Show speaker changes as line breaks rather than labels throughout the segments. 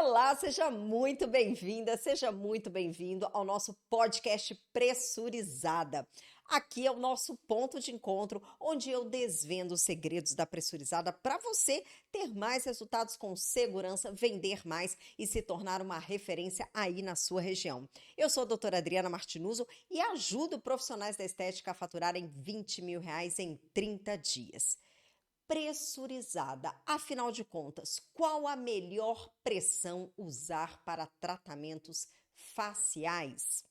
Olá, seja muito bem-vinda, seja muito bem-vindo ao nosso podcast Pressurizada. Aqui é o nosso ponto de encontro, onde eu desvendo os segredos da pressurizada para você ter mais resultados com segurança, vender mais e se tornar uma referência aí na sua região. Eu sou a doutora Adriana Martinuso e ajudo profissionais da estética a faturarem R$ 20 mil em 30 dias. Pressurizada. Afinal de contas, qual a melhor pressão usar para tratamentos faciais?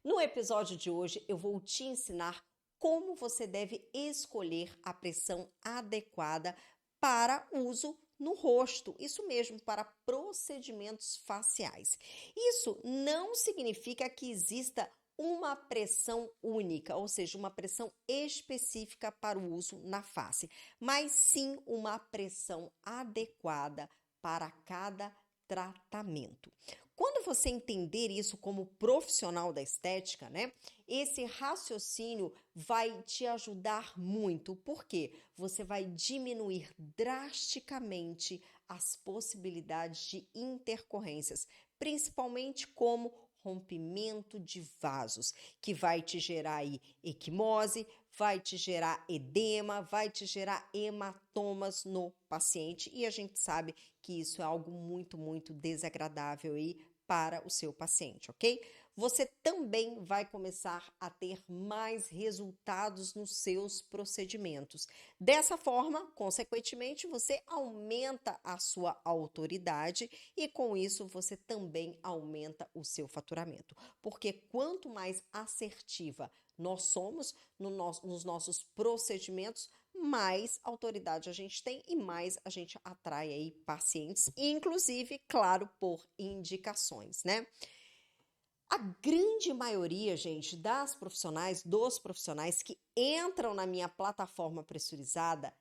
No episódio de hoje, eu vou te ensinar como você deve escolher a pressão adequada para uso no rosto, isso mesmo, para procedimentos faciais. Isso não significa que exista uma pressão única, ou seja, uma pressão específica para o uso na face, mas sim uma pressão adequada para cada tratamento. Quando você entender isso como profissional da estética, né? Esse raciocínio vai te ajudar muito, porque você vai diminuir drasticamente as possibilidades de intercorrências, principalmente como rompimento de vasos, que vai te gerar aí equimose, vai te gerar edema, vai te gerar hematomas no paciente, e a gente sabe que isso é algo muito desagradável aí para o seu paciente, ok? Você também vai começar a ter mais resultados nos seus procedimentos. Dessa forma, consequentemente, você aumenta a sua autoridade e com isso você também aumenta o seu faturamento. Porque quanto mais assertiva nós somos nos nossos procedimentos, mais autoridade a gente tem e mais a gente atrai aí pacientes, inclusive, claro, por indicações, né? A grande maioria, gente, dos profissionais que entram na minha plataforma pressurizada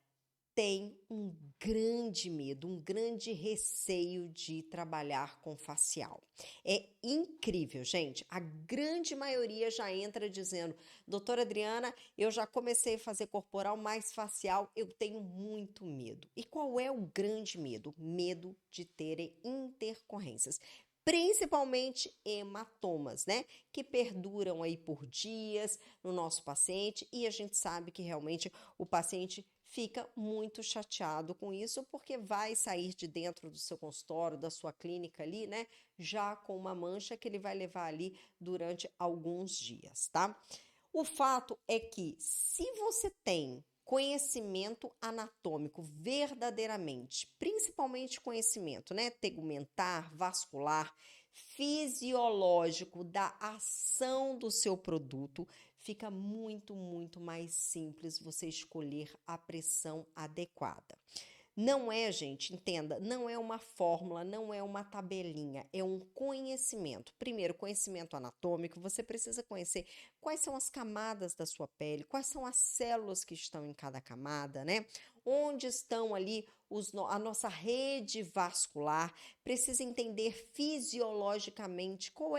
tem um grande medo, um grande receio de trabalhar com facial. É incrível, gente. A grande maioria já entra dizendo: doutora Adriana, eu já comecei a fazer corporal, mas facial eu tenho muito medo. E qual é o grande medo? Medo de terem intercorrências. Principalmente hematomas, né? Que perduram aí por dias no nosso paciente e a gente sabe que realmente o paciente fica muito chateado com isso, porque vai sair de dentro do seu consultório, da sua clínica ali, né? Já com uma mancha que ele vai levar ali durante alguns dias, tá? O fato é que, se você tem conhecimento anatômico verdadeiramente, principalmente conhecimento, né, tegumentar, vascular, fisiológico da ação do seu produto, fica muito mais simples você escolher a pressão adequada. Não é, gente, entenda, não é uma fórmula, não é uma tabelinha, é um conhecimento. Primeiro, conhecimento anatômico, você precisa conhecer quais são as camadas da sua pele, quais são as células que estão em cada camada, né? Onde estão ali a nossa rede vascular, precisa entender fisiologicamente como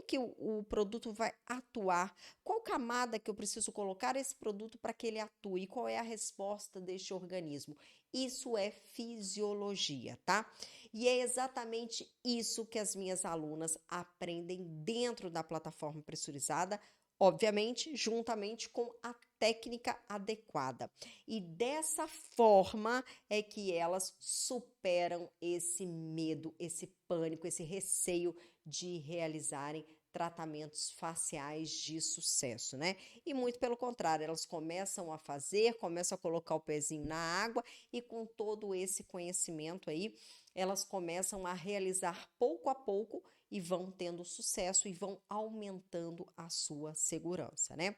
que o produto vai atuar, qual camada que eu preciso colocar esse produto para que ele atue, qual é a resposta deste organismo. Isso é fisiologia, tá? E é exatamente isso que as minhas alunas aprendem dentro da plataforma pressurizada, obviamente, juntamente com a técnica adequada. E dessa forma é que elas superam esse medo, esse pânico, esse receio de realizarem tratamentos faciais de sucesso, né? E muito pelo contrário, elas começam a fazer, começam a colocar o pezinho na água e com todo esse conhecimento aí, elas começam a realizar pouco a pouco e vão tendo sucesso e vão aumentando a sua segurança, né?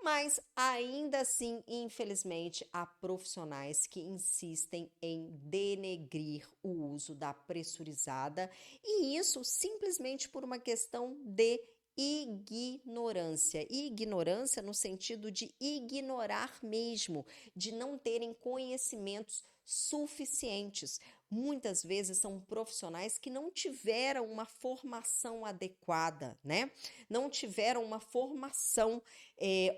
Mas ainda assim, infelizmente, há profissionais que insistem em denegrir o uso da pressurizada e isso simplesmente por uma questão de ignorância. Ignorância no sentido de ignorar mesmo, de não terem conhecimentos suficientes. muitas vezes são profissionais que não tiveram uma formação adequada, né? Não tiveram uma formação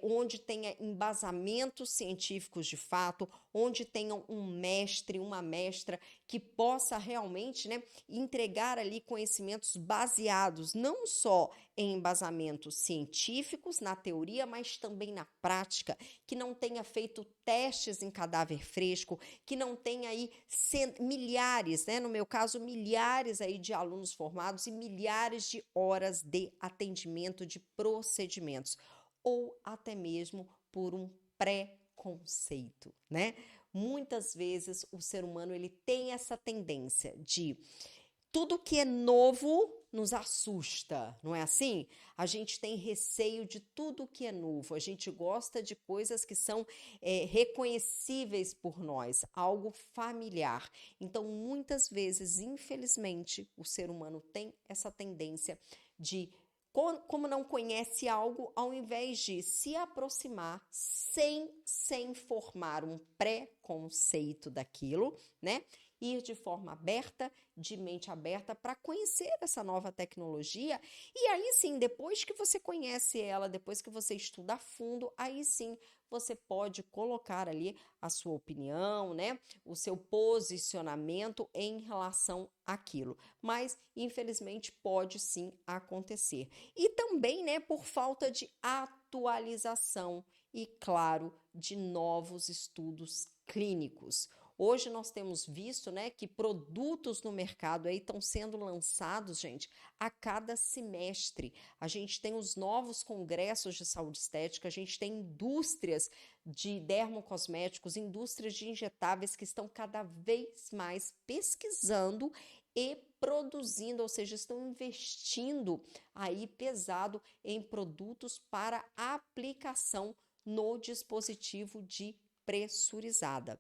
onde tenha embasamentos científicos de fato, onde tenham um mestre, uma mestra que possa realmente, né, entregar ali conhecimentos baseados não só em embasamentos científicos, na teoria, mas também na prática, que não tenha feito testes em cadáver fresco, que não tenha aí milhares, né, no meu caso, milhares aí de alunos formados e milhares de horas de atendimento de procedimentos, ou até mesmo por um preconceito, né? Muitas vezes o ser humano ele tem essa tendência de tudo que é novo nos assusta, não é assim? A gente tem receio de tudo que é novo, a gente gosta de coisas que são reconhecíveis por nós, algo familiar. Então, muitas vezes, infelizmente, o ser humano tem essa tendência de, como não conhece algo, ao invés de se aproximar sem formar um preconceito daquilo, né? Ir de forma aberta, de mente aberta, para conhecer essa nova tecnologia. E aí sim, depois que você conhece ela, depois que você estuda a fundo, aí sim você pode colocar ali a sua opinião, né? O seu posicionamento em relação àquilo. Mas, infelizmente, pode sim acontecer. E também, né, por falta de atualização e, claro, de novos estudos clínicos. Hoje nós temos visto, né, que produtos no mercado aí estão sendo lançados, gente, a cada semestre. A gente tem os novos congressos de saúde estética, a gente tem indústrias de dermocosméticos, indústrias de injetáveis que estão cada vez mais pesquisando e produzindo, ou seja, estão investindo aí pesado em produtos para aplicação no dispositivo de pressurizada.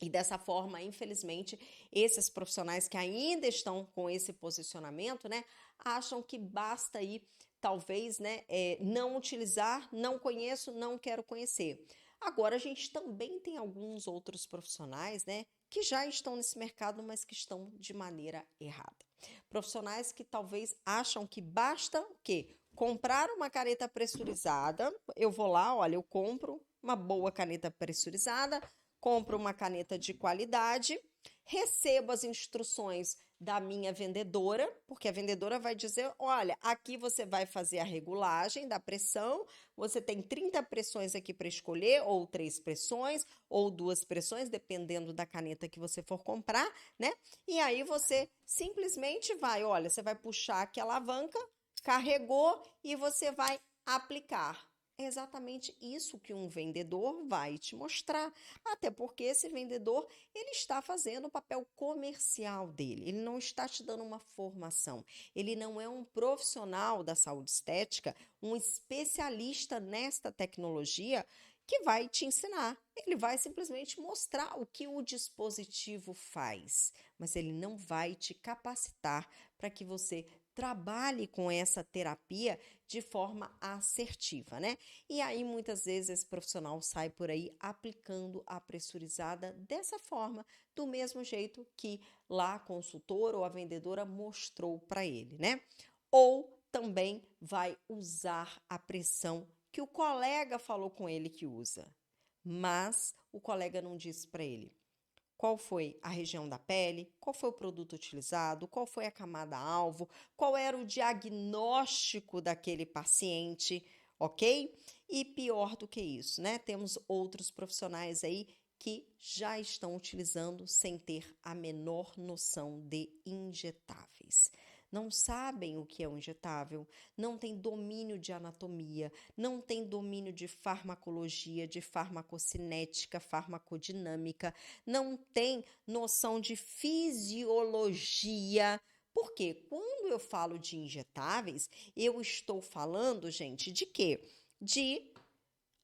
E dessa forma, infelizmente, esses profissionais que ainda estão com esse posicionamento, né, acham que basta aí, talvez, né, não utilizar, não conheço, não quero conhecer. Agora, a gente também tem alguns outros profissionais, né, que já estão nesse mercado, mas que estão de maneira errada. Profissionais que talvez acham que basta o quê? Comprar uma caneta pressurizada, eu vou lá, olha, eu compro uma boa caneta pressurizada, compro uma caneta de qualidade, recebo as instruções da minha vendedora, porque a vendedora vai dizer, olha, aqui você vai fazer a regulagem da pressão, você tem 30 pressões aqui para escolher, ou 3 pressões, ou 2 pressões, dependendo da caneta que você for comprar, né? E aí você simplesmente vai, olha, você vai puxar aqui a alavanca, carregou e você vai aplicar. É exatamente isso que um vendedor vai te mostrar, até porque esse vendedor, ele está fazendo o papel comercial dele, ele não está te dando uma formação, ele não é um profissional da saúde estética, um especialista nesta tecnologia que vai te ensinar, ele vai simplesmente mostrar o que o dispositivo faz, mas ele não vai te capacitar para que você trabalhe com essa terapia de forma assertiva, né? E aí, muitas vezes, esse profissional sai por aí aplicando a pressurizada dessa forma, do mesmo jeito que lá a consultora ou a vendedora mostrou para ele, né? Ou também vai usar a pressão que o colega falou com ele que usa, mas o colega não disse para ele qual foi a região da pele, qual foi o produto utilizado, qual foi a camada-alvo, qual era o diagnóstico daquele paciente, ok? E pior do que isso, né? Temos outros profissionais aí que já estão utilizando sem ter a menor noção de injetáveis. Não sabem o que é um injetável, não têm domínio de anatomia, não têm domínio de farmacologia, de farmacocinética, farmacodinâmica, não têm noção de fisiologia. Porque quando eu falo de injetáveis, eu estou falando, gente, de quê? De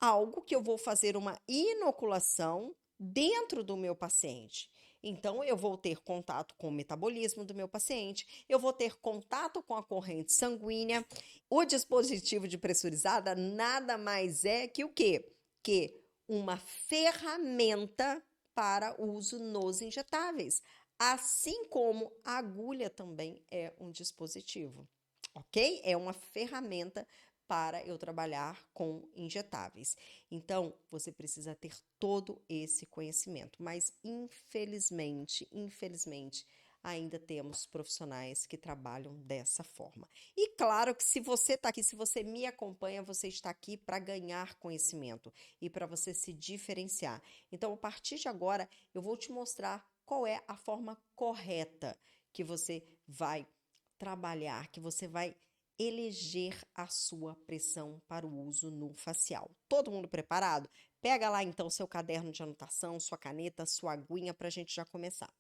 algo que eu vou fazer uma inoculação dentro do meu paciente. Então, eu vou ter contato com o metabolismo do meu paciente, eu vou ter contato com a corrente sanguínea. O dispositivo de pressurizada nada mais é que o quê? Que uma ferramenta para uso nos injetáveis. Assim como a agulha também é um dispositivo, ok? É uma ferramenta para eu trabalhar com injetáveis. Então, você precisa ter todo esse conhecimento, mas infelizmente, ainda temos profissionais que trabalham dessa forma. E claro que se você está aqui, se você me acompanha, você está aqui para ganhar conhecimento e para você se diferenciar. Então, a partir de agora, eu vou te mostrar qual é a forma correta que você vai trabalhar, que você vai eleger a sua pressão para o uso no facial. Todo mundo preparado? Pega lá então seu caderno de anotação, sua caneta, sua aguinha para a gente já começar.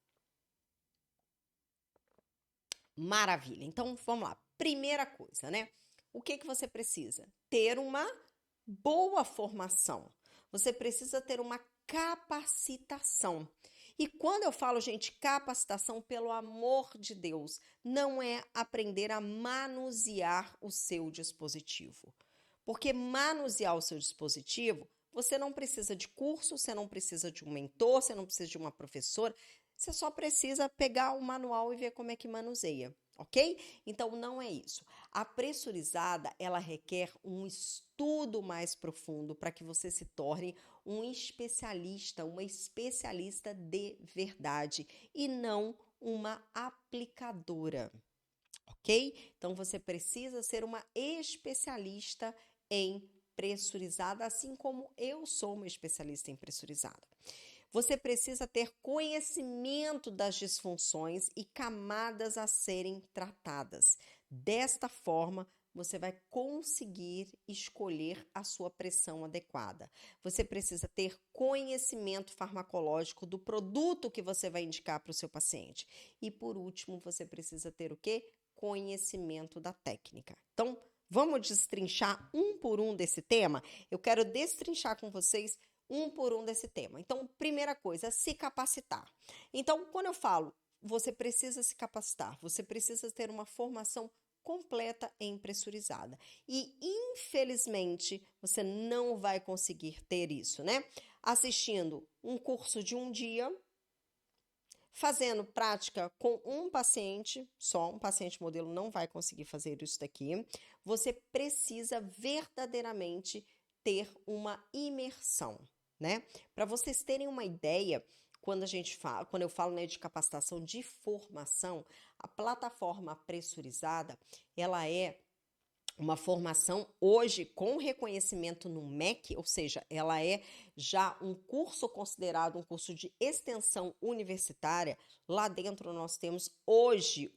Maravilha. Então vamos lá. Primeira coisa, né? O que que você precisa? Ter uma boa formação. Você precisa ter uma capacitação. E quando eu falo, gente, capacitação, pelo amor de Deus, não é aprender a manusear o seu dispositivo. Porque manusear o seu dispositivo, você não precisa de curso, você não precisa de um mentor, você não precisa de uma professora, você só precisa pegar o manual e ver como é que manuseia, ok? Então, não é isso. A pressurizada, ela requer um estudo mais profundo para que você se torne um especialista, uma especialista de verdade e não uma aplicadora, ok? Então, você precisa ser uma especialista em pressurizada, assim como eu sou uma especialista em pressurizada. Você precisa ter conhecimento das disfunções e camadas a serem tratadas. Desta forma, você vai conseguir escolher a sua pressão adequada. Você precisa ter conhecimento farmacológico do produto que você vai indicar para o seu paciente. E por último, você precisa ter o quê? Conhecimento da técnica. Então, vamos destrinchar um por um desse tema? Eu quero destrinchar com vocês um por um desse tema. Então, primeira coisa, se capacitar. Então, quando eu falo, você precisa se capacitar, você precisa ter uma formação completa em pressurizada. E, infelizmente, você não vai conseguir ter isso, né? Assistindo um curso de um dia, fazendo prática com um paciente, só um paciente modelo não vai conseguir fazer isso daqui. Você precisa verdadeiramente ter uma imersão, né? Para vocês terem uma ideia, quando eu falo, né, de capacitação de formação, a plataforma pressurizada, ela é uma formação hoje com reconhecimento no MEC, ou seja, ela é já um curso considerado um curso de extensão universitária. Lá dentro nós temos hoje,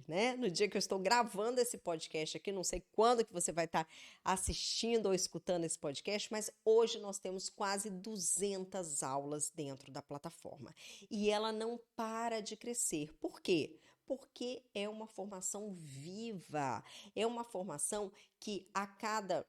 né, no dia que eu estou gravando esse podcast aqui, não sei quando que você vai estar assistindo ou escutando esse podcast, mas hoje nós temos quase 200 aulas dentro da plataforma. E ela não para de crescer. Por quê? Porque é uma formação viva, é uma formação que a cada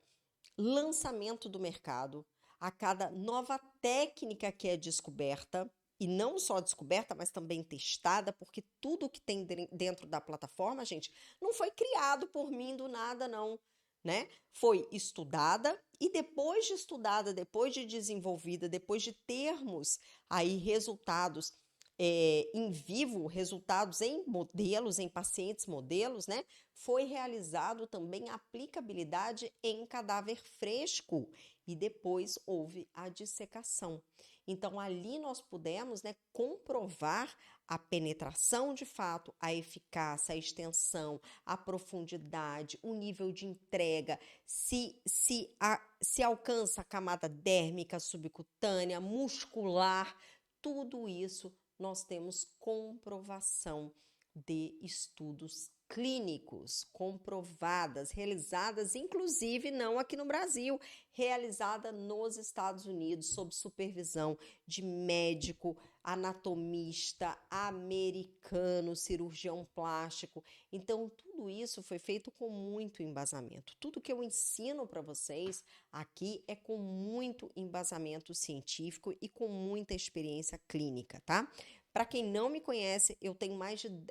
lançamento do mercado, a cada nova técnica que é descoberta, e não só descoberta, mas também testada, porque tudo que tem dentro da plataforma, gente, não foi criado por mim do nada, não, né? Foi estudada e depois de estudada, depois de desenvolvida, depois de termos aí resultados em vivo, resultados em modelos, em pacientes modelos, né? Foi realizado também a aplicabilidade em cadáver fresco e depois houve a dissecação. Então, ali nós pudemos, né, comprovar a penetração de fato, a eficácia, a extensão, a profundidade, o nível de entrega, se alcança a camada dérmica, subcutânea, muscular, tudo isso nós temos comprovação de estudos clínicos, comprovadas, realizadas, inclusive não aqui no Brasil, realizada nos Estados Unidos, sob supervisão de médico, anatomista, americano, cirurgião plástico. Então, tudo isso foi feito com muito embasamento. Tudo que eu ensino para vocês aqui é com muito embasamento científico e com muita experiência clínica, tá? Para quem não me conhece, eu tenho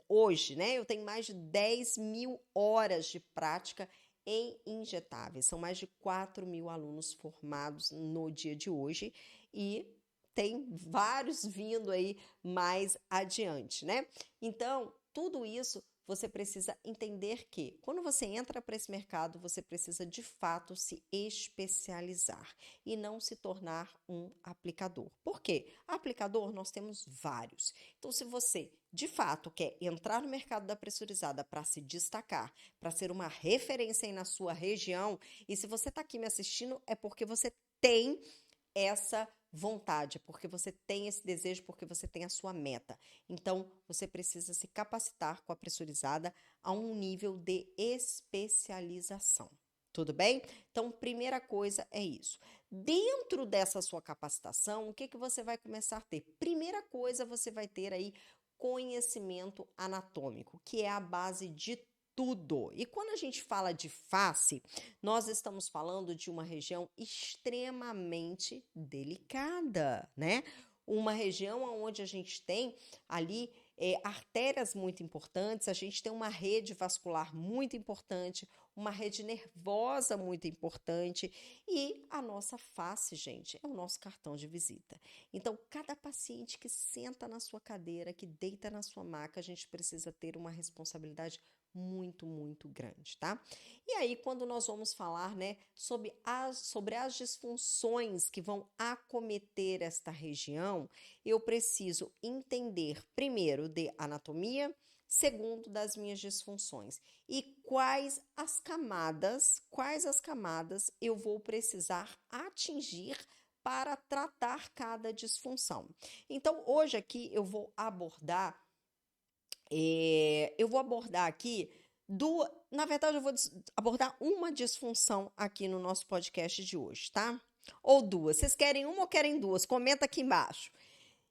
hoje, né? Eu tenho mais de 10 mil horas de prática em injetáveis. São mais de 4 mil alunos formados no dia de hoje e tem vários vindo aí mais adiante, né? Então, tudo isso você precisa entender que quando você entra para esse mercado, você precisa de fato se especializar e não se tornar um aplicador. Por quê? Aplicador nós temos vários. Então, se você de fato quer entrar no mercado da pressurizada para se destacar, para ser uma referência aí na sua região, e se você está aqui me assistindo, é porque você tem essa vontade, porque você tem esse desejo, porque você tem a sua meta. Então, você precisa se capacitar com a pressurizada a um nível de especialização. Tudo bem? Então, primeira coisa é isso. Dentro dessa sua capacitação, o que você vai começar a ter? Primeira coisa, você vai ter aí conhecimento anatômico, que é a base de tudo. E quando a gente fala de face, nós estamos falando de uma região extremamente delicada, né? Uma região onde a gente tem ali artérias muito importantes, a gente tem uma rede vascular muito importante, uma rede nervosa muito importante e a nossa face, gente, é o nosso cartão de visita. Então, cada paciente que senta na sua cadeira, que deita na sua maca, a gente precisa ter uma responsabilidade muito, muito grande, tá? E aí, quando nós vamos falar, né, sobre as disfunções que vão acometer esta região, eu preciso entender, primeiro, de anatomia, segundo, das minhas disfunções. E quais as camadas eu vou precisar atingir para tratar cada disfunção. Então, hoje aqui eu vou abordar aqui na verdade, eu vou abordar uma disfunção aqui no nosso podcast de hoje, tá? Ou duas. Vocês querem uma ou querem duas? Comenta aqui embaixo.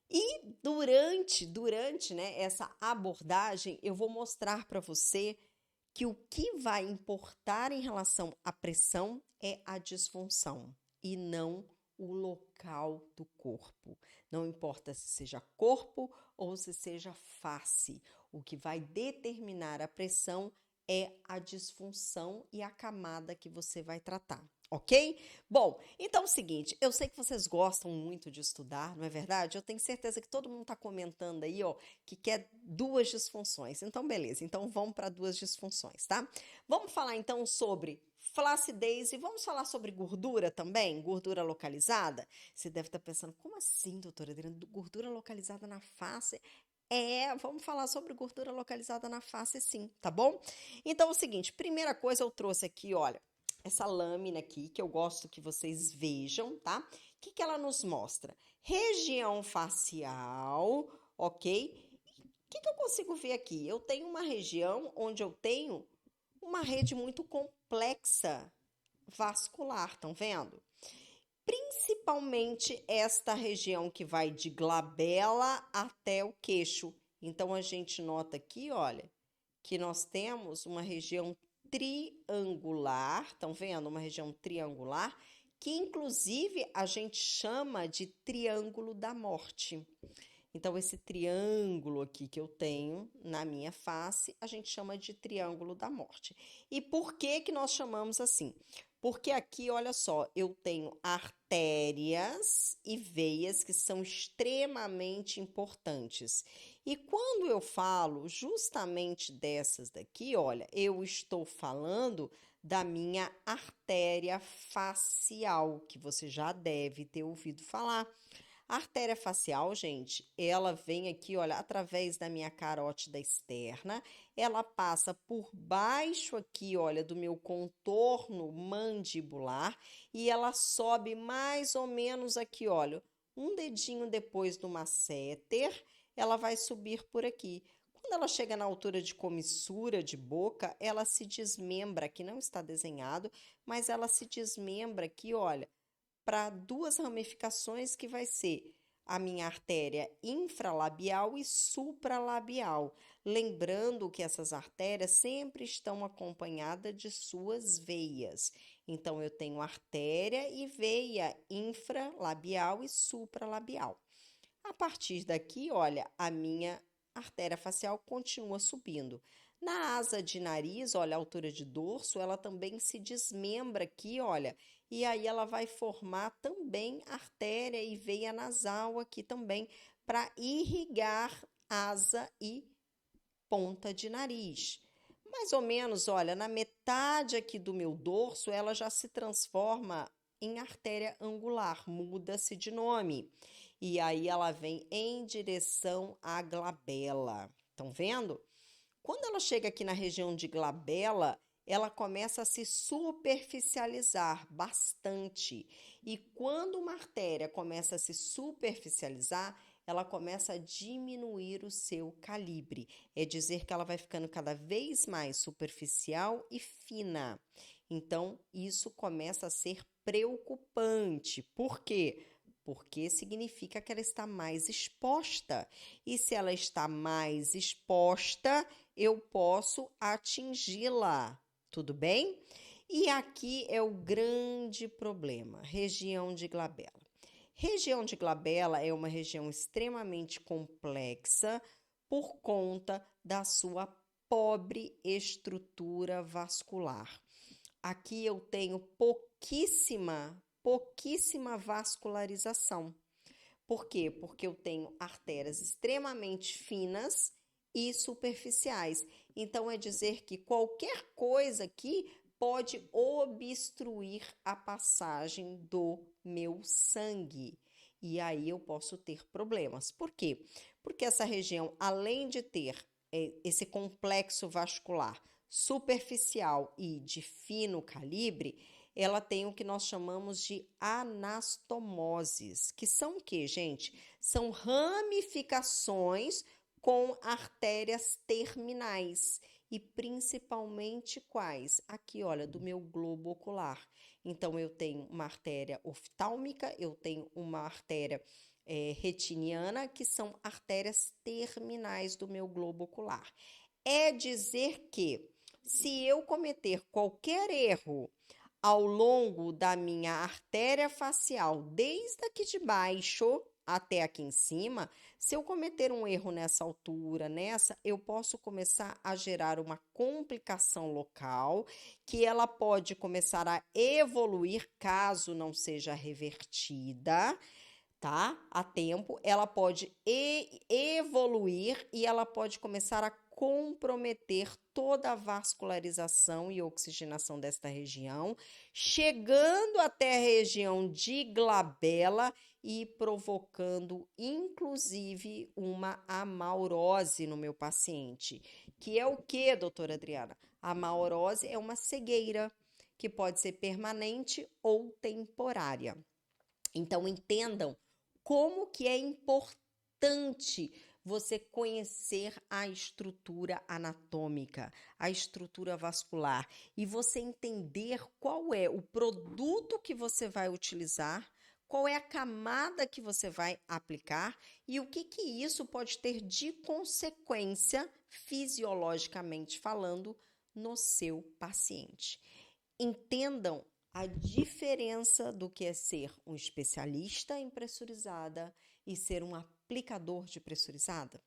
E durante, né, essa abordagem, eu vou mostrar para você que o que vai importar em relação à pressão é a disfunção e não o local do corpo. Não importa se seja corpo ou se seja face. O que vai determinar a pressão é a disfunção e a camada que você vai tratar, ok? Bom, então é o seguinte, eu sei que vocês gostam muito de estudar, não é verdade? Eu tenho certeza que todo mundo está comentando aí, ó, que quer duas disfunções. Então, beleza, então vamos para duas disfunções, tá? Vamos falar então sobre flacidez e vamos falar sobre gordura também, gordura localizada? Você deve estar pensando, como assim, doutora Adriana, gordura localizada na face? Vamos falar sobre gordura localizada na face, sim, tá bom? Então, é o seguinte, primeira coisa eu trouxe aqui, olha, essa lâmina aqui, que eu gosto que vocês vejam, tá? O que ela nos mostra? Região facial, ok? O que eu consigo ver aqui? Eu tenho uma região onde eu tenho uma rede muito complexa vascular, estão vendo? Principalmente esta região que vai de glabela até o queixo. Então, a gente nota aqui, olha, que nós temos uma região triangular, estão vendo? Uma região triangular, que inclusive a gente chama de triângulo da morte. Então, esse triângulo aqui que eu tenho na minha face, a gente chama de triângulo da morte. E por que que nós chamamos assim? Porque aqui, olha só, eu tenho artérias e veias que são extremamente importantes. E quando eu falo justamente dessas daqui, olha, eu estou falando da minha artéria facial, que você já deve ter ouvido falar. A artéria facial, gente, ela vem aqui, olha, através da minha carótida externa, ela passa por baixo aqui, olha, do meu contorno mandibular e ela sobe mais ou menos aqui, olha, um dedinho depois do masseter, ela vai subir por aqui. Quando ela chega na altura de comissura de boca, ela se desmembra, aqui não está desenhado, mas ela se desmembra aqui, olha, para duas ramificações que vai ser a minha artéria infralabial e supralabial. Lembrando que essas artérias sempre estão acompanhadas de suas veias. Então, eu tenho artéria e veia infralabial e supralabial. A partir daqui, olha, a minha artéria facial continua subindo. Na asa de nariz, olha, a altura de dorso, ela também se desmembra aqui, olha, e aí ela vai formar também artéria e veia nasal aqui também, para irrigar asa e ponta de nariz. Mais ou menos, olha, na metade aqui do meu dorso, ela já se transforma em artéria angular, muda-se de nome. E aí ela vem em direção à glabela. Estão vendo? Quando ela chega aqui na região de glabela, ela começa a se superficializar bastante. E quando uma artéria começa a se superficializar, ela começa a diminuir o seu calibre. É dizer que ela vai ficando cada vez mais superficial e fina. Então, isso começa a ser preocupante. Por quê? Porque significa que ela está mais exposta. E se ela está mais exposta, eu posso atingi-la, tudo bem? E aqui é o grande problema, região de glabela. Região de glabela é uma região extremamente complexa por conta da sua pobre estrutura vascular. Aqui eu tenho pouquíssima vascularização. Por quê? Porque eu tenho artérias extremamente finas e superficiais. Então, é dizer que qualquer coisa aqui pode obstruir a passagem do meu sangue. E aí eu posso ter problemas. Por quê? Porque essa região, além de ter esse complexo vascular superficial e de fino calibre, ela tem o que nós chamamos de anastomoses, que são o quê, gente? São ramificações com artérias terminais. E principalmente quais? Aqui, olha, do meu globo ocular. Então, eu tenho uma artéria oftálmica, eu tenho uma artéria retiniana, que são artérias terminais do meu globo ocular. É dizer que, se eu cometer qualquer erro ao longo da minha artéria facial, desde aqui de baixo até aqui em cima, se eu cometer um erro nessa altura, eu posso começar a gerar uma complicação local, que ela pode começar a evoluir caso não seja revertida, tá? A tempo, ela pode evoluir e ela pode começar a comprometer toda a vascularização e oxigenação desta região, chegando até a região de glabela e provocando, inclusive, uma amaurose no meu paciente. Que é o que, doutora Adriana? A amaurose é uma cegueira que pode ser permanente ou temporária. Então, entendam como que é importante você conhecer a estrutura anatômica, a estrutura vascular e você entender qual é o produto que você vai utilizar, qual é a camada que você vai aplicar e o que isso pode ter de consequência, fisiologicamente falando, no seu paciente. Entendam a diferença do que é ser um especialista em pressurizada e ser um aplicador de pressurizada.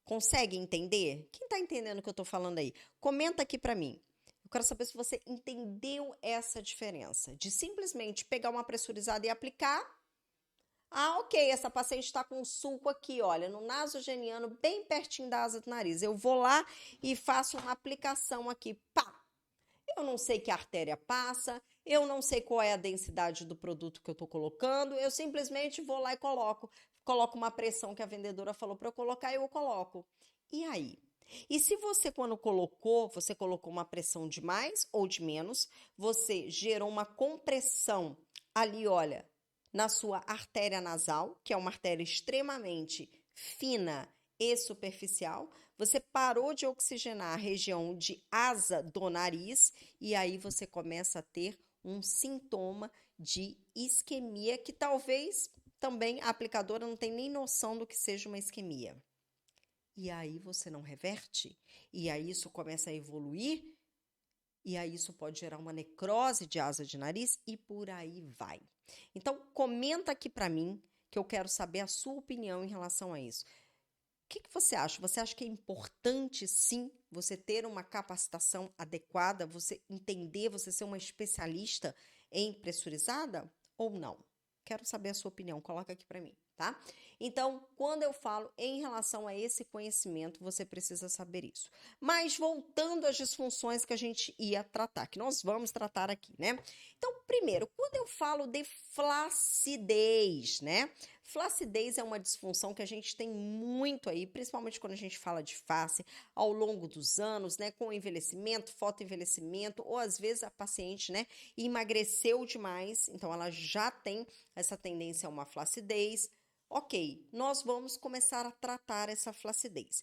Consegue entender? Quem está entendendo o que eu estou falando aí? Comenta aqui para mim. Eu quero saber se você entendeu essa diferença de simplesmente pegar uma pressurizada e aplicar. Ah, ok, essa paciente está com um sulco aqui, olha, no nasogeniano, bem pertinho da asa do nariz. Eu vou lá e faço uma aplicação aqui, pá! Eu não sei que artéria passa, eu não sei qual é a densidade do produto que eu estou colocando, eu simplesmente vou lá e coloco uma pressão que a vendedora falou para eu colocar e eu coloco. E aí? E se você, quando colocou, você colocou uma pressão de mais ou de menos, você gerou uma compressão ali, olha, na sua artéria nasal, que é uma artéria extremamente fina e superficial, você parou de oxigenar a região de asa do nariz e aí você começa a ter um sintoma de isquemia que talvez também a aplicadora não tenha nem noção do que seja uma isquemia. E aí você não reverte, e aí isso começa a evoluir, e aí isso pode gerar uma necrose de asa de nariz e por aí vai. Então, comenta aqui para mim, que eu quero saber a sua opinião em relação a isso. O que você acha? Você acha que é importante, sim, você ter uma capacitação adequada, você entender, você ser uma especialista em pressurizada ou não? Quero saber a sua opinião, coloca aqui para mim, tá? Então, quando eu falo em relação a esse conhecimento, você precisa saber isso. Mas voltando às disfunções que a gente ia tratar, que nós vamos tratar aqui, né? Então, primeiro, quando eu falo de flacidez, né? Flacidez é uma disfunção que a gente tem muito aí, principalmente quando a gente fala de face, ao longo dos anos, né? Com envelhecimento, fotoenvelhecimento, ou às vezes a paciente, né? Emagreceu demais, então ela já tem essa tendência a uma flacidez. Ok, nós vamos começar a tratar essa flacidez.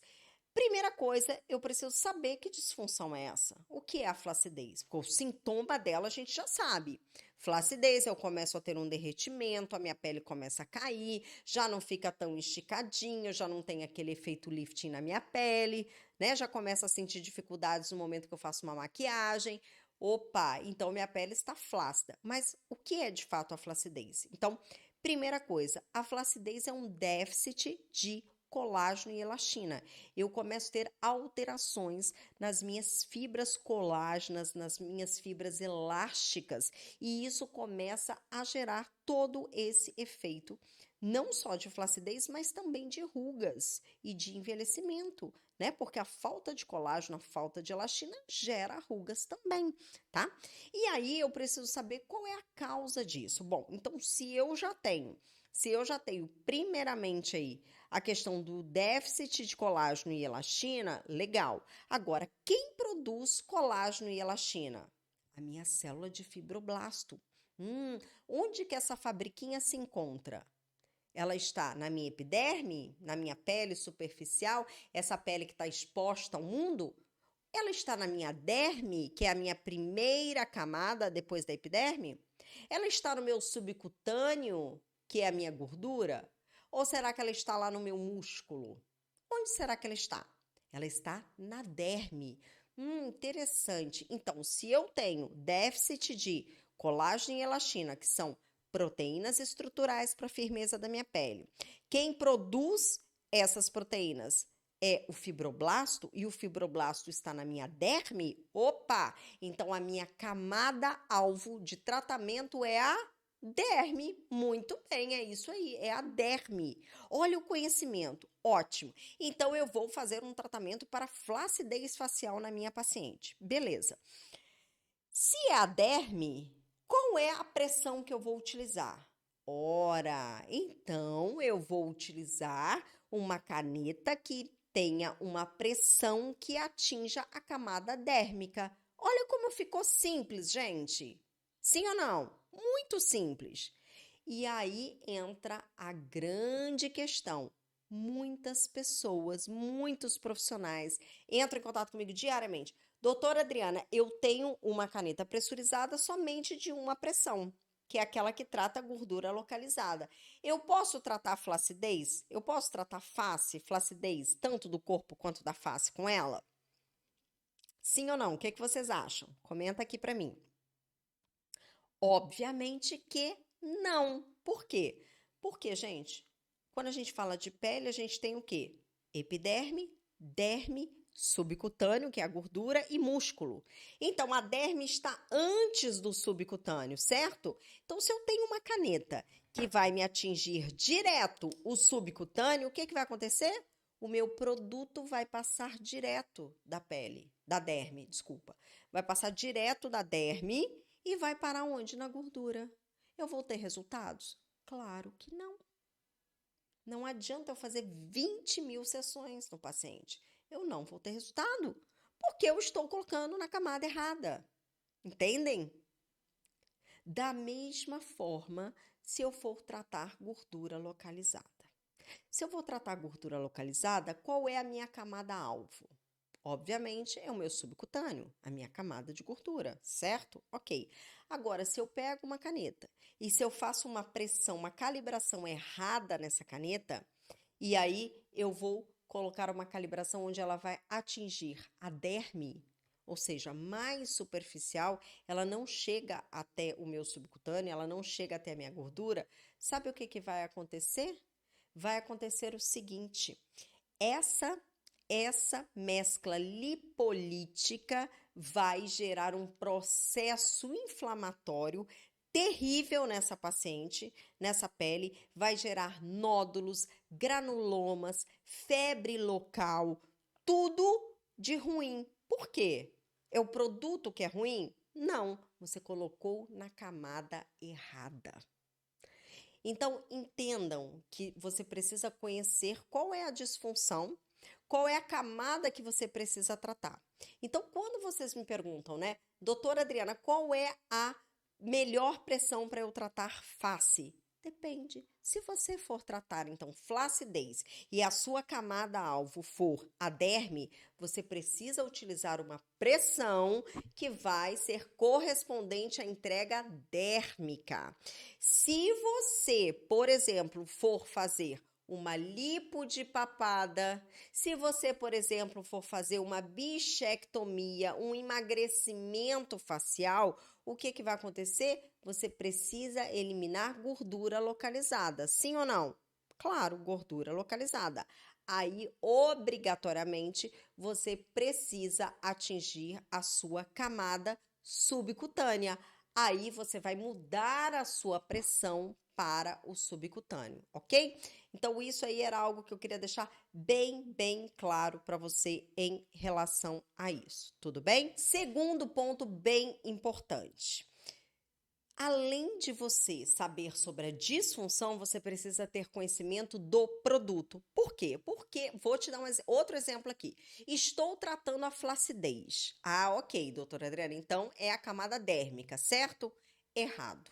Primeira coisa, eu preciso saber que disfunção é essa. O que é a flacidez? Porque o sintoma dela a gente já sabe. Flacidez, eu começo a ter um derretimento, a minha pele começa a cair, já não fica tão esticadinho, já não tem aquele efeito lifting na minha pele, né? Já começo a sentir dificuldades no momento que eu faço uma maquiagem. Opa, então minha pele está flácida. Mas o que é de fato a flacidez? Então, primeira coisa, a flacidez é um déficit de colágeno e elastina. Eu começo a ter alterações nas minhas fibras colágenas, nas minhas fibras elásticas, e isso começa a gerar todo esse efeito, não só de flacidez, mas também de rugas e de envelhecimento, né? Porque a falta de colágeno, a falta de elastina gera rugas também, tá? E aí eu preciso saber qual é a causa disso. Bom, então se eu já tenho primeiramente aí a questão do déficit de colágeno e elastina, legal. Agora, quem produz colágeno e elastina? A minha célula de fibroblasto. Onde que essa fabriquinha se encontra? Ela está na minha epiderme, na minha pele superficial, essa pele que está exposta ao mundo? Ela está na minha derme, que é a minha primeira camada depois da epiderme? Ela está no meu subcutâneo, que é a minha gordura? Ou será que ela está lá no meu músculo? Onde será que ela está? Ela está na derme. Interessante. Então, se eu tenho déficit de colágeno e elastina, que são proteínas estruturais para a firmeza da minha pele, quem produz essas proteínas é o fibroblasto e o fibroblasto está na minha derme, opa! Então a minha camada alvo de tratamento é a derme. Muito bem, é isso aí, é a derme. Olha o conhecimento, ótimo. Então eu vou fazer um tratamento para flacidez facial na minha paciente. Beleza. Se é a derme, qual é a pressão que eu vou utilizar? Ora, então eu vou utilizar uma caneta que tenha uma pressão que atinja a camada dérmica. Olha como ficou simples, gente. Sim ou não? Muito simples. E aí entra a grande questão. Muitas pessoas, muitos profissionais entram em contato comigo diariamente. Doutora Adriana, eu tenho uma caneta pressurizada somente de uma pressão, que é aquela que trata a gordura localizada. Eu posso tratar flacidez? Eu posso tratar face, flacidez, tanto do corpo quanto da face com ela? Sim ou não? O que vocês acham? Comenta aqui para mim. Obviamente que não. Por quê? Porque, gente, quando a gente fala de pele, a gente tem o quê? Epiderme, derme, subcutâneo, que é a gordura, e músculo. Então, a derme está antes do subcutâneo, certo? Então, se eu tenho uma caneta que vai me atingir direto o subcutâneo, o que vai acontecer? O meu produto vai passar direto da pele, da derme, desculpa. Vai passar direto da derme e vai parar onde? Na gordura. Eu vou ter resultados? Claro que não. Não adianta eu fazer 20 mil sessões no paciente. Eu não vou ter resultado, porque eu estou colocando na camada errada. Entendem? Da mesma forma, se eu for tratar gordura localizada. Se eu vou tratar gordura localizada, qual é a minha camada alvo? Obviamente, é o meu subcutâneo, a minha camada de gordura, certo? Ok. Agora, se eu pego uma caneta e se eu faço uma pressão, uma calibração errada nessa caneta, e aí eu vou colocar uma calibração onde ela vai atingir a derme, ou seja, mais superficial, ela não chega até o meu subcutâneo, ela não chega até a minha gordura, sabe o que vai acontecer? Vai acontecer o seguinte: essa mescla lipolítica vai gerar um processo inflamatório terrível nessa paciente, nessa pele, vai gerar nódulos, granulomas, febre local, tudo de ruim. Por quê? É o produto que é ruim? Não, você colocou na camada errada. Então, entendam que você precisa conhecer qual é a disfunção, qual é a camada que você precisa tratar. Então, quando vocês me perguntam, né, doutora Adriana, qual é a melhor pressão para eu tratar face? Depende. Se você for tratar, então, flacidez e a sua camada-alvo for a derme, você precisa utilizar uma pressão que vai ser correspondente à entrega dérmica. Se você, por exemplo, for fazer uma lipo de papada, se você, por exemplo, for fazer uma bichectomia, um emagrecimento facial, o que vai acontecer? Você precisa eliminar gordura localizada, sim ou não? Claro, gordura localizada. Aí, obrigatoriamente, você precisa atingir a sua camada subcutânea. Aí você vai mudar a sua pressão para o subcutâneo, ok? Então, isso aí era algo que eu queria deixar bem claro para você em relação a isso, tudo bem? Segundo ponto bem importante. Além de você saber sobre a disfunção, você precisa ter conhecimento do produto. Por quê? Porque, vou te dar outro exemplo aqui. Estou tratando a flacidez. Ah, ok, doutora Adriana, então é a camada dérmica, certo? Errado.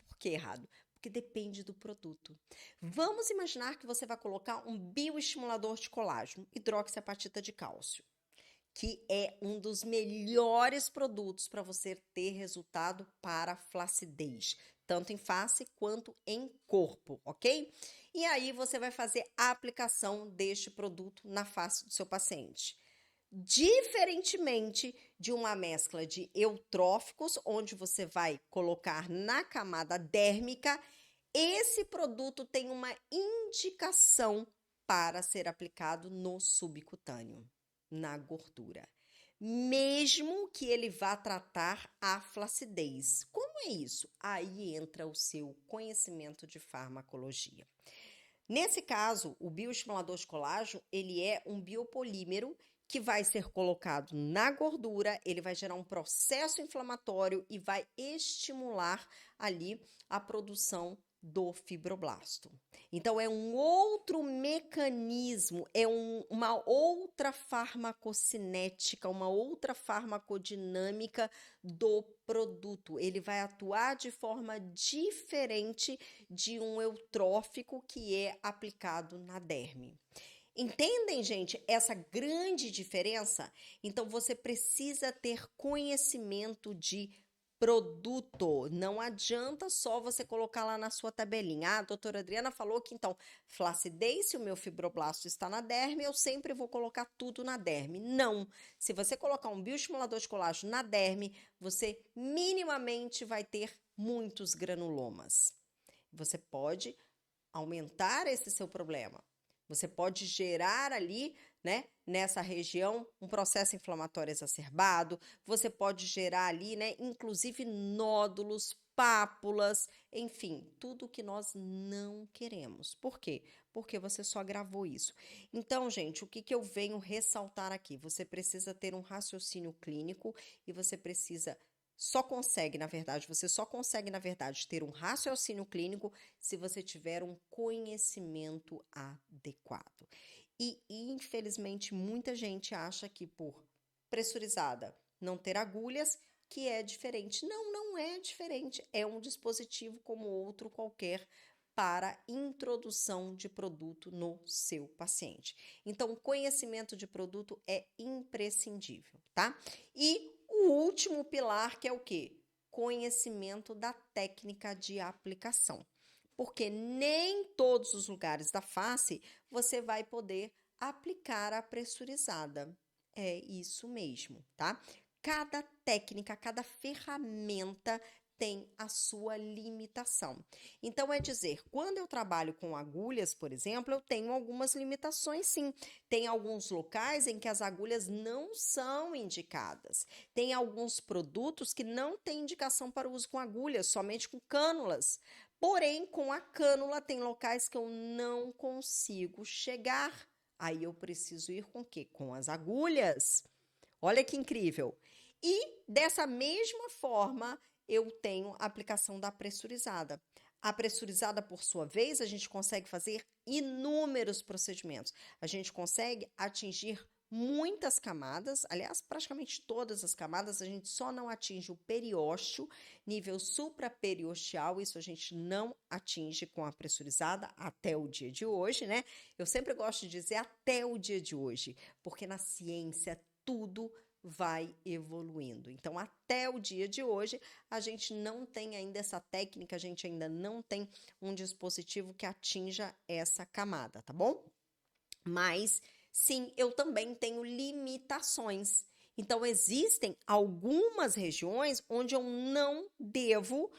Por que errado? Porque depende do produto. Vamos imaginar que você vai colocar um bioestimulador de colágeno, hidroxiapatita de cálcio, que é um dos melhores produtos para você ter resultado para flacidez, tanto em face quanto em corpo, ok? E aí você vai fazer a aplicação deste produto na face do seu paciente. Diferentemente de uma mescla de eutróficos, onde você vai colocar na camada dérmica, esse produto tem uma indicação para ser aplicado no subcutâneo, na gordura, mesmo que ele vá tratar a flacidez. Como é isso? Aí entra o seu conhecimento de farmacologia. Nesse caso, o bioestimulador de colágeno, ele é um biopolímero que vai ser colocado na gordura, ele vai gerar um processo inflamatório e vai estimular ali a produção do fibroblasto. Então, é um outro mecanismo, é uma outra farmacocinética, uma outra farmacodinâmica do produto. Ele vai atuar de forma diferente de um eutrófico que é aplicado na derme. Entendem, gente, essa grande diferença? Então, você precisa ter conhecimento de produto. Não adianta só você colocar lá na sua tabelinha. Ah, a doutora Adriana falou que, então, flacidez, se o meu fibroblasto está na derme, eu sempre vou colocar tudo na derme. Não. Se você colocar um bioestimulador de colágeno na derme, você minimamente vai ter muitos granulomas. Você pode aumentar esse seu problema. Você pode gerar ali, né, nessa região, um processo inflamatório exacerbado, você pode gerar ali, né, inclusive nódulos, pápulas, enfim, tudo que nós não queremos. Por quê? Porque você só agravou isso. Então, gente, o que eu venho ressaltar aqui? Você precisa ter um raciocínio clínico e você precisa você só consegue, na verdade, ter um raciocínio clínico se você tiver um conhecimento adequado. E, infelizmente, muita gente acha que por pressurizada não ter agulhas, que é diferente. Não, não é diferente. É um dispositivo como outro qualquer para introdução de produto no seu paciente. Então, conhecimento de produto é imprescindível, tá? E o último pilar, que é o quê? Conhecimento da técnica de aplicação. Porque nem todos os lugares da face você vai poder aplicar a pressurizada. É isso mesmo, tá? Cada técnica, cada ferramenta tem a sua limitação. Então, é dizer, quando eu trabalho com agulhas, por exemplo, eu tenho algumas limitações, sim. Tem alguns locais em que as agulhas não são indicadas. Tem alguns produtos que não têm indicação para uso com agulhas, somente com cânulas. Porém, com a cânula, tem locais que eu não consigo chegar. Aí eu preciso ir com o quê? Com as agulhas. Olha que incrível. E dessa mesma forma, eu tenho a aplicação da pressurizada. A pressurizada, por sua vez, a gente consegue fazer inúmeros procedimentos. A gente consegue atingir muitas camadas, aliás, praticamente todas as camadas, a gente só não atinge o periósteo, nível supraperiosteal, isso a gente não atinge com a pressurizada até o dia de hoje, né? Eu sempre gosto de dizer até o dia de hoje, porque na ciência tudo vai evoluindo. Então, até o dia de hoje, a gente não tem ainda essa técnica, a gente ainda não tem um dispositivo que atinja essa camada, tá bom? Mas, sim, eu também tenho limitações. Então, existem algumas regiões onde eu não devo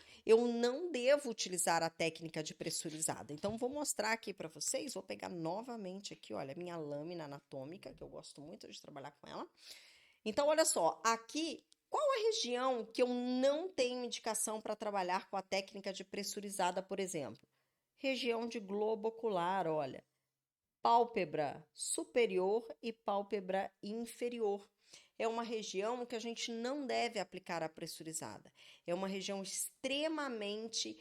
utilizar a técnica de pressurizada. Então, vou mostrar aqui para vocês, vou pegar novamente aqui, olha, a minha lâmina anatômica, que eu gosto muito de trabalhar com ela. Então, olha só, aqui, qual a região que eu não tenho indicação para trabalhar com a técnica de pressurizada, por exemplo? Região de globo ocular, olha. Pálpebra superior e pálpebra inferior. É uma região que a gente não deve aplicar a pressurizada. É uma região extremamente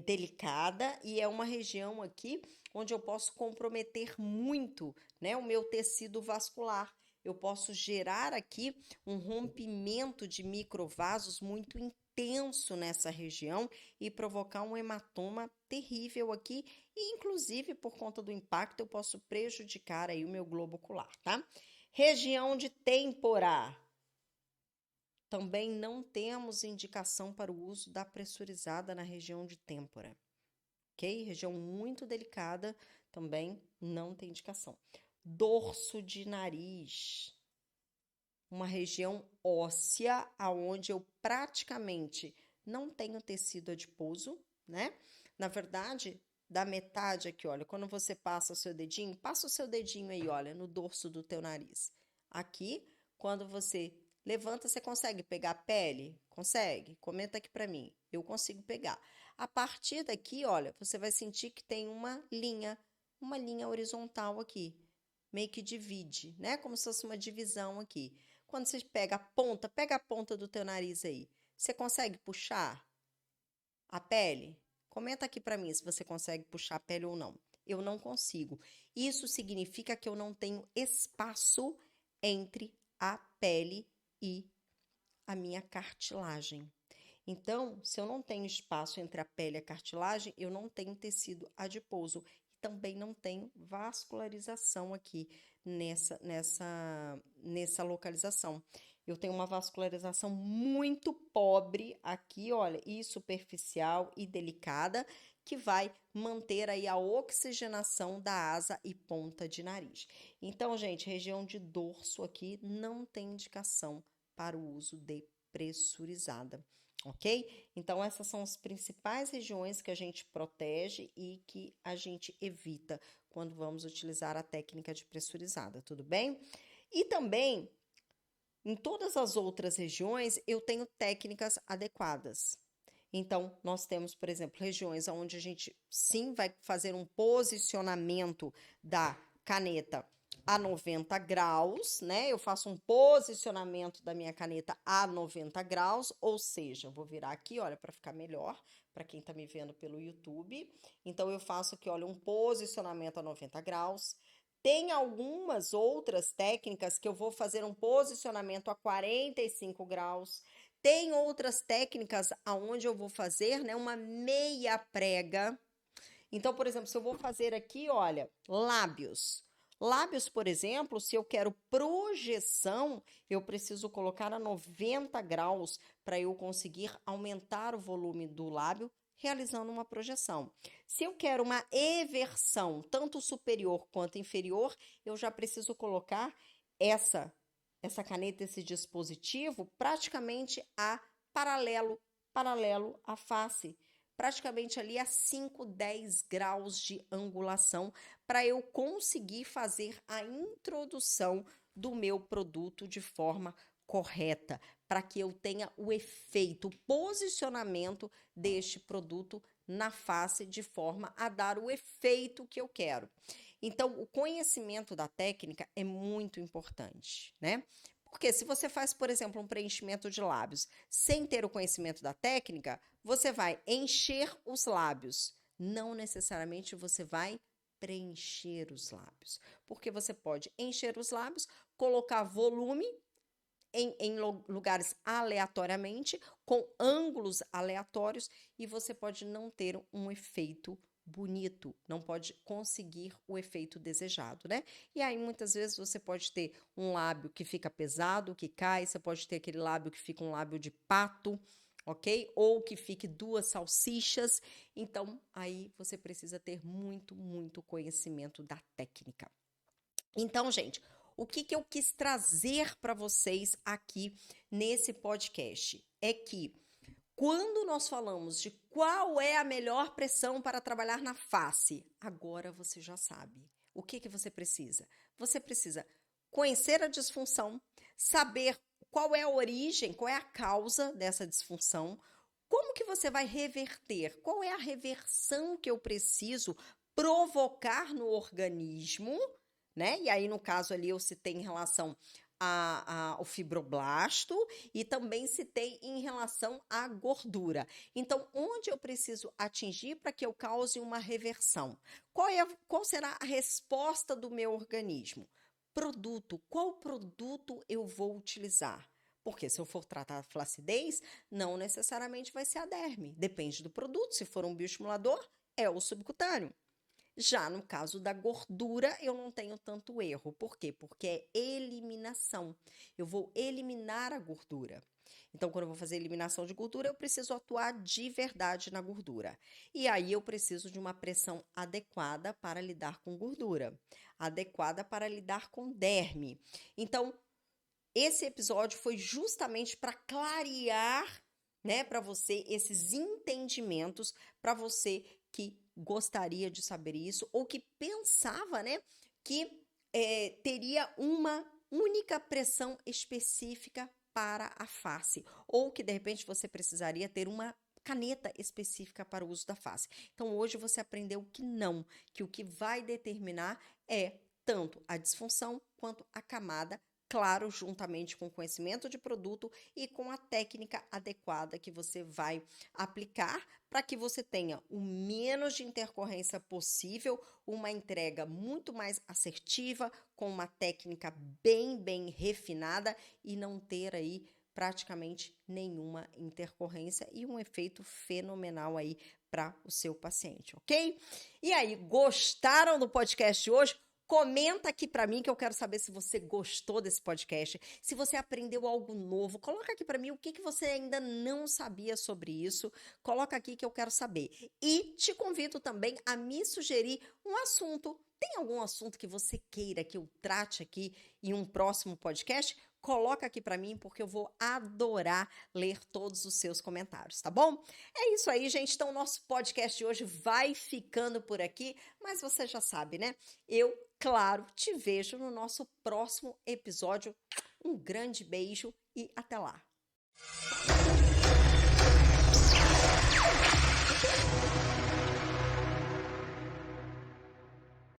delicada e é uma região aqui onde eu posso comprometer muito, né, o meu tecido vascular. Eu posso gerar aqui um rompimento de microvasos muito intenso nessa região e provocar um hematoma terrível aqui e, inclusive, por conta do impacto, eu posso prejudicar aí o meu globo ocular, tá? Região de têmpora. Também não temos indicação para o uso da pressurizada na região de têmpora, ok? Região muito delicada, também não tem indicação. Dorso de nariz. Uma região óssea aonde eu praticamente não tenho tecido adiposo, né? Na verdade, da metade aqui, olha, quando você passa o seu dedinho, passa o seu dedinho aí, olha, no dorso do teu nariz. Aqui, quando você levanta, você consegue pegar a pele? Consegue? Comenta aqui pra mim. Eu consigo pegar. A partir daqui, olha, você vai sentir que tem uma linha horizontal aqui, meio que divide, né? Como se fosse uma divisão aqui. Quando você pega a ponta do teu nariz aí, você consegue puxar a pele? Comenta aqui para mim se você consegue puxar a pele ou não. Eu não consigo. Isso significa que eu não tenho espaço entre a pele e a minha cartilagem. Então, se eu não tenho espaço entre a pele e a cartilagem, eu não tenho tecido adiposo e também não tenho vascularização aqui nessa localização. Eu tenho uma vascularização muito pobre aqui, olha, e superficial e delicada, que vai manter aí a oxigenação da asa e ponta de nariz. Então, gente, região de dorso aqui não tem indicação para o uso de pressurizada, ok? Então, essas são as principais regiões que a gente protege e que a gente evita quando vamos utilizar a técnica de pressurizada, tudo bem? E também, em todas as outras regiões, eu tenho técnicas adequadas. Então, nós temos, por exemplo, regiões onde a gente sim vai fazer um posicionamento da caneta a 90 graus, né? Eu faço um posicionamento da minha caneta a 90 graus, ou seja, eu vou virar aqui, olha, para ficar melhor, para quem tá me vendo pelo YouTube. Então, eu faço aqui, olha, um posicionamento a 90 graus. Tem algumas outras técnicas que eu vou fazer um posicionamento a 45 graus. Tem outras técnicas aonde eu vou fazer, né, uma meia prega. Então, por exemplo, se eu vou fazer aqui, olha, lábios. Lábios, por exemplo, se eu quero projeção, eu preciso colocar a 90 graus para eu conseguir aumentar o volume do lábio, realizando uma projeção. Se eu quero uma eversão, tanto superior quanto inferior, eu já preciso colocar essa caneta, esse dispositivo, praticamente a paralelo paralelo à face, praticamente ali a 5, 10 graus de angulação, para eu conseguir fazer a introdução do meu produto de forma correta, para que eu tenha o efeito, o posicionamento deste produto na face de forma a dar o efeito que eu quero. Então, o conhecimento da técnica é muito importante, né? Porque se você faz, por exemplo, um preenchimento de lábios sem ter o conhecimento da técnica, você vai encher os lábios. Não necessariamente você vai preencher os lábios. Porque você pode encher os lábios, colocar volume em lugares aleatoriamente, com ângulos aleatórios, e você pode não ter um efeito bonito, não pode conseguir o efeito desejado, né? E aí, muitas vezes, você pode ter um lábio que fica pesado, que cai, você pode ter aquele lábio que fica um lábio de pato, ok? Ou que fique 2 salsichas. Então, aí você precisa ter muito, muito conhecimento da técnica. Então, gente, o que eu quis trazer para vocês aqui nesse podcast é que quando nós falamos de qual é a melhor pressão para trabalhar na face, agora você já sabe. O que você precisa? Você precisa conhecer a disfunção, saber qual é a origem, qual é a causa dessa disfunção, como que você vai reverter, qual é a reversão que eu preciso provocar no organismo, né? E aí, no caso ali, eu citei em relação ao fibroblasto e também citei em relação à gordura. Então, onde eu preciso atingir para que eu cause uma reversão? Qual será a resposta do meu organismo? Produto. Qual produto eu vou utilizar? Porque se eu for tratar a flacidez, não necessariamente vai ser a derme. Depende do produto. Se for um bioestimulador, é o subcutâneo. Já no caso da gordura, eu não tenho tanto erro. Por quê? Porque é eliminação. Eu vou eliminar a gordura. Então, quando eu vou fazer eliminação de gordura, eu preciso atuar de verdade na gordura. E aí eu preciso de uma pressão adequada para lidar com gordura, adequada para lidar com derme. Então, esse episódio foi justamente para clarear, né, para você esses entendimentos, para você que gostaria de saber isso ou que pensava, né, que teria uma única pressão específica para a face, ou que de repente você precisaria ter uma caneta específica para o uso da face. Então hoje você aprendeu que o que vai determinar é tanto a disfunção quanto a camada, claro, juntamente com o conhecimento de produto e com a técnica adequada que você vai aplicar para que você tenha o menos de intercorrência possível, uma entrega muito mais assertiva, com uma técnica bem refinada e não ter aí praticamente nenhuma intercorrência e um efeito fenomenal aí para o seu paciente, ok? E aí, gostaram do podcast de hoje? Comenta aqui para mim que eu quero saber se você gostou desse podcast, se você aprendeu algo novo. Coloca aqui para mim o que você ainda não sabia sobre isso. Coloca aqui que eu quero saber. E te convido também a me sugerir um assunto. Tem algum assunto que você queira que eu trate aqui em um próximo podcast? Coloca aqui para mim, porque eu vou adorar ler todos os seus comentários, tá bom? É isso aí, gente. Então, o nosso podcast de hoje vai ficando por aqui, mas você já sabe, né? Eu, claro, te vejo no nosso próximo episódio. Um grande beijo e até lá!